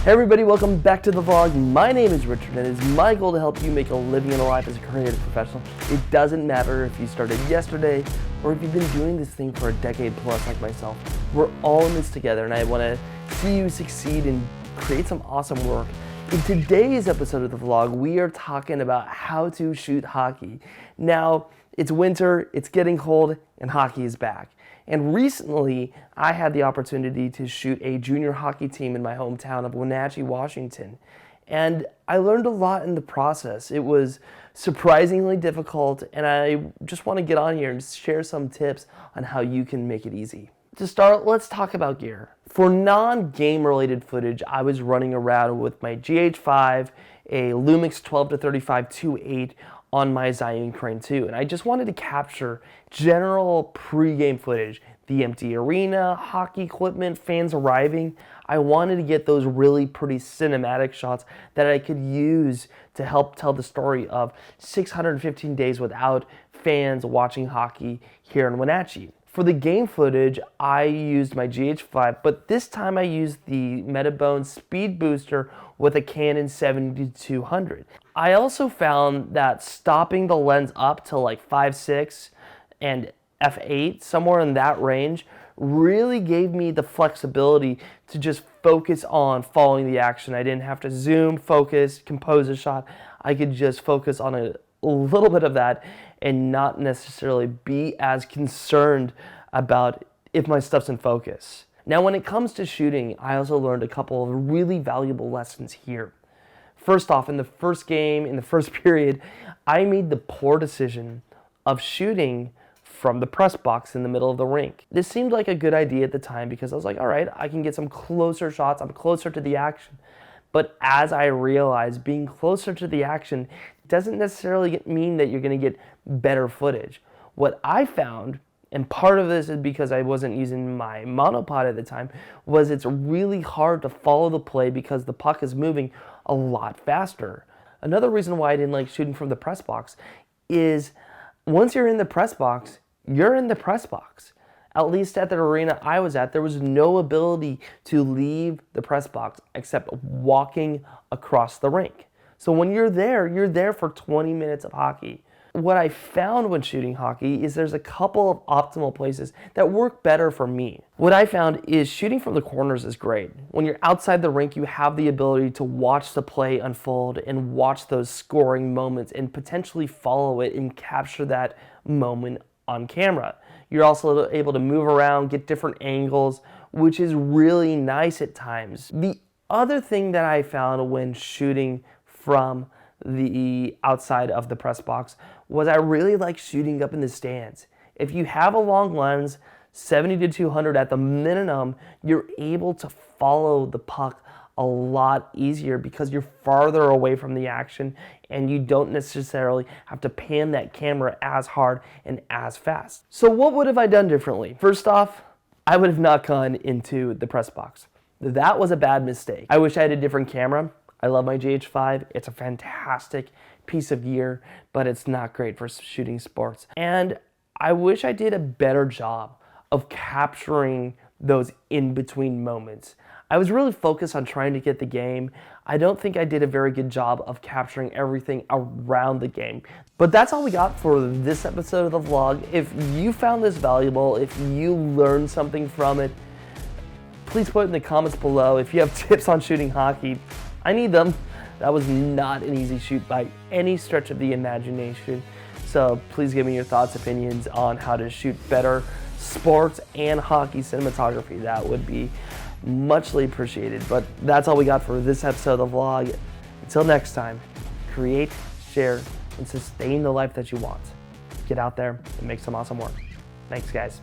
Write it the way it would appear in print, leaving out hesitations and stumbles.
Hey everybody, welcome back to the vlog. My name is Richard and it is my goal to help you make a living in a life as a creative professional. It doesn't matter if you started yesterday or if you've been doing this thing for a decade plus like myself. We're all in this together and I want to see you succeed and create some awesome work. In today's episode of the vlog, we are talking about how to shoot hockey. Now, it's winter, it's getting cold, and hockey is back. And recently, I had the opportunity to shoot a junior hockey team in my hometown of Wenatchee, Washington. And I learned a lot in the process. It was surprisingly difficult, and I just want to get on here and share some tips on how you can make it easy. To start, let's talk about gear. For non-game related footage, I was running around with my GH5, a Lumix 12-35 2.8 on my Zhiyun Crane 2, and I just wanted to capture general pre-game footage, the empty arena, hockey equipment, fans arriving. I wanted to get those really pretty cinematic shots that I could use to help tell the story of 615 days without fans watching hockey here in Wenatchee. For the game footage, I used my GH5, but this time I used the Metabone Speed Booster with a Canon 70-200. I also found that stopping the lens up to like 5.6 and f8, somewhere in that range, really gave me the flexibility to just focus on following the action. I didn't have to zoom, focus, compose a shot. I could just focus on a little bit of that and not necessarily be as concerned about if my stuff's in focus. Now, when it comes to shooting, I also learned a couple of really valuable lessons here. First off, in the first game, in the first period, I made the poor decision of shooting from the press box in the middle of the rink. This seemed like a good idea at the time because I was like, all right, I can get some closer shots, I'm closer to the action. But as I realized, being closer to the action doesn't necessarily mean that you're going to get better footage. What I found, and part of this is because I wasn't using my monopod at the time, was it's really hard to follow the play because the puck is moving a lot faster. Another reason why I didn't like shooting from the press box is once you're in the press box, you're in the press box. At least at the arena I was at, there was no ability to leave the press box except walking across the rink. So when you're there for 20 minutes of hockey. What I found when shooting hockey is there's a couple of optimal places that work better for me. What I found is shooting from the corners is great. When you're outside the rink, you have the ability to watch the play unfold and watch those scoring moments and potentially follow it and capture that moment on camera. You're also able to move around, get different angles, which is really nice at times. The other thing that I found when shooting from the outside of the press box was I really like shooting up in the stands. If you have a long lens, 70-200 at the minimum, you're able to follow the puck a lot easier because you're farther away from the action and you don't necessarily have to pan that camera as hard and as fast. So what would have I done differently? First off, I would have not gone into the press box. That was a bad mistake. I wish I had a different camera. I love my GH5. It's a fantastic piece of gear, but it's not great for shooting sports. And I wish I did a better job of capturing those in-between moments. I was really focused on trying to get the game. I don't think I did a very good job of capturing everything around the game. But that's all we got for this episode of the vlog. If you found this valuable, if you learned something from it, please put it in the comments below. If you have tips on shooting hockey, I need them. That was not an easy shoot by any stretch of the imagination. So please give me your thoughts, opinions on how to shoot better sports and hockey cinematography. That would be muchly appreciated. But that's all we got for this episode of the vlog. Until next time, create, share, and sustain the life that you want. Get out there and make some awesome work. Thanks, guys.